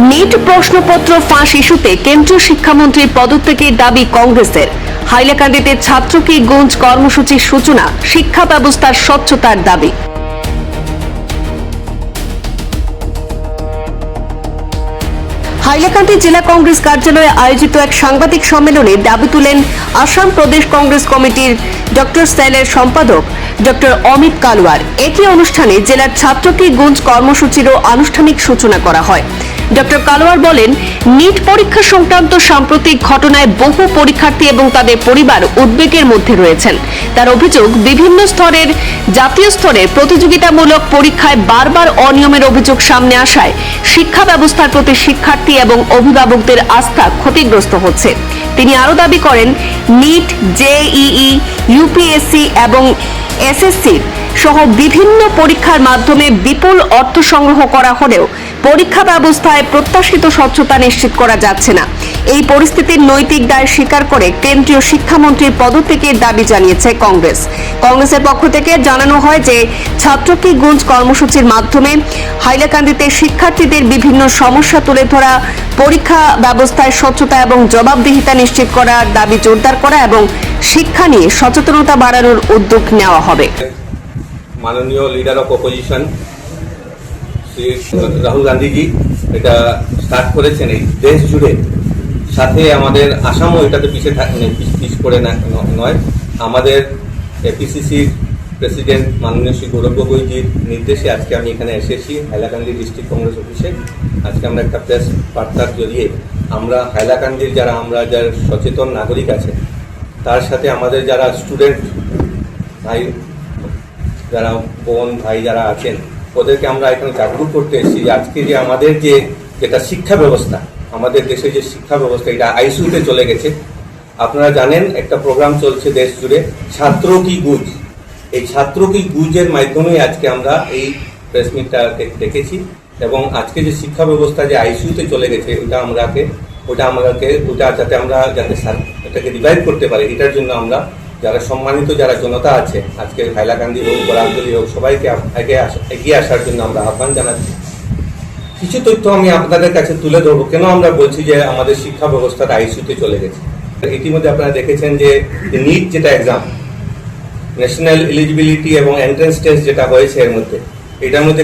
NEET প্রশ্নপত্র ফাঁস ইস্যুতে কেন্দ্রীয় শিক্ষামন্ত্রীর পদত্যাগের দাবি কংগ্রেসের। হাইলাকান্দিতে ছাত্র কি গুঞ্জ কর্মসূচির সূচনা, শিক্ষা ব্যবস্থার স্বচ্ছতার দাবি। হাইলাকান্দি জেলা কংগ্রেস কার্যালয়ে আয়োজিত এক সাংবাদিক সম্মেলনে দাবি তুলেন আসাম প্রদেশ কংগ্রেস কমিটির ডক্টর সেলের সম্পাদক ডক্টর অমিত কালওয়ার। একই অনুষ্ঠানে জেলার ছাত্র কি গুঞ্জ কর্মসূচিরও আনুষ্ঠানিক সূচনা করা হয়। ডক্টর কালওয়ার বলেন, নিট পরীক্ষা সংক্রান্ত সাম্প্রতিক ঘটনায় বহু পরীক্ষার্থী এবং তাদের পরিবার উদ্বেগের মধ্যে রয়েছেন। তার অভিযোগ, বিভিন্ন স্তরের জাতীয় স্তরের প্রতিযোগিতামূলক পরীক্ষায় বারবার অনিয়মের অভিযোগ সামনে আসায় শিক্ষা ব্যবস্থার প্রতি শিক্ষার্থী এবং অভিভাবকদের আস্থা ক্ষতিগ্রস্ত হচ্ছে। তিনি আরও দাবি করেন, নিট, জেইই, ইউপিএসসি এবং এসএসসি সহ বিভিন্ন পরীক্ষার মাধ্যমে বিপুল অর্থ সংগ্রহ করা হলেও পরীক্ষা ব্যবস্থায় প্রত্যাশিত স্বচ্ছতা নিশ্চিত করা যাচ্ছে না। এই পরিস্থিতির নৈতিক দায় স্বীকার করে কেন্দ্রীয় শিক্ষামন্ত্রীর পদত্যাগের দাবি জানিয়েছে কংগ্রেস। কংগ্রেসের পক্ষ থেকে জানানো হয় যে ছাত্র কি গুঞ্জ কর্মসূচির মাধ্যমে হাইলাকান্দিতে শিক্ষার্থীদের বিভিন্ন সমস্যা তুলে ধরা, পরীক্ষা ব্যবস্থায় স্বচ্ছতা এবং জবাবদিহিতা নিশ্চিত করার দাবি জোরদার করা এবং শিক্ষা নিয়ে সচেতনতা বাড়ানোর উদ্যোগ নেওয়া হবে। মাননীয় leader of opposition Shri Rahul Gandhiji এটা স্টার্ট করেছেন এই দেশ জুড়ে, সাথে আমাদের আসামও এটাতে পিছ করে নয়। আমাদের এপিসিসির প্রেসিডেন্ট মাননীয় শ্রী গৌরব গগৈজির নির্দেশে আজকে আমি এখানে এসেছি হাইলাকান্দি ডিস্ট্রিক্ট কংগ্রেস অফিসে। আজকে আমরা একটা প্রেস বার্তার জড়িয়ে আমরা হাইলাকান্দির যারা সচেতন নাগরিক আছে, তার সাথে আমাদের যারা স্টুডেন্ট ভাই, যারা বোন ভাই যারা আছেন, ওদেরকে আমরা এখানে জাগরুক করতে এসেছি যে আজকে যে আমাদের যেটা শিক্ষা ব্যবস্থা, আমাদের দেশে যে শিক্ষা ব্যবস্থা এটা আইসিইউতে চলে গেছে। আপনারা জানেন একটা প্রোগ্রাম চলছে দেশ জুড়ে, ছাত্র কি গুঞ্জ। এই ছাত্র কি গুঞ্জের মাধ্যমে আজকে আমরা এই প্রেস মিটটা দেখেছি এবং আজকে যে শিক্ষা ব্যবস্থা যে আইসিইউতে চলে গেছে ওটা যাতে আমরা এটাকে রিভাইভ করতে পারি, এটার জন্য আমরা যারা সম্মানিত যারা জনতা আছে আজকে হাইলাকান্দি হোক, বরাঞ্চলি হোক, সবাইকে এগিয়ে আসার জন্য আমরা আহ্বান জানাচ্ছি। কিছু তথ্য আমি আপনাদের কাছে তুলে ধরবো কেন আমরা বলছি যে আমাদের শিক্ষা ব্যবস্থাটা আইসিইউতে চলে গেছে। ইতিমধ্যে আপনারা দেখেছেন যে নিট যেটা এক্সাম, ন্যাশনাল এলিজিবিলিটি এবং এন্ট্রান্স টেস্ট যেটা হয়েছে এর মধ্যে, এটার মধ্যে